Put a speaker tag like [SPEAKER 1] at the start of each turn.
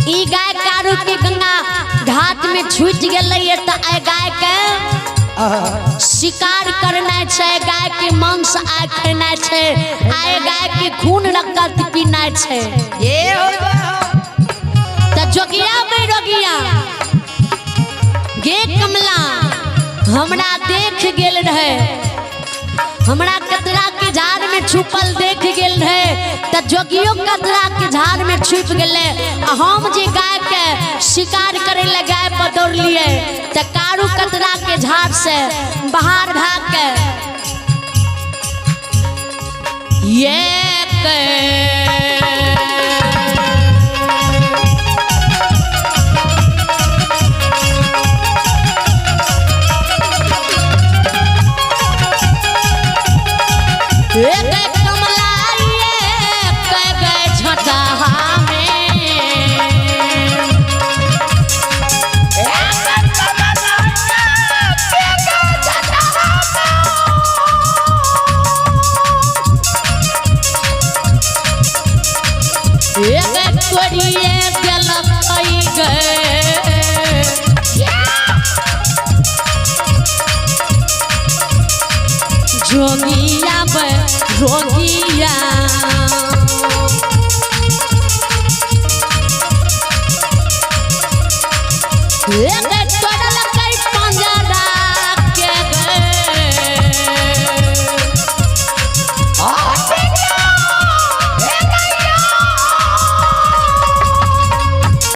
[SPEAKER 1] ई गाय कारू के गंगा घाट में छूट गए तो गाय के शिकार करना है, गाय के मांस आय खाना है, आय गाय के खून रक्त पीना है।
[SPEAKER 2] ये
[SPEAKER 1] तो जोगिया बैरोगिया गे कमला हमरा देख गेल रहे, हमरा कतरा के झाड़ में छुपल देख गेल रहे। तो जोगियो कतरा के झाड़ में छुप गए। हम जे गाय के शिकार करे ले गाय पर दौड़ लिए तो कारू कतरा के झाड़ से बाहर भाग के कमला झटहा जोगिया रोगिया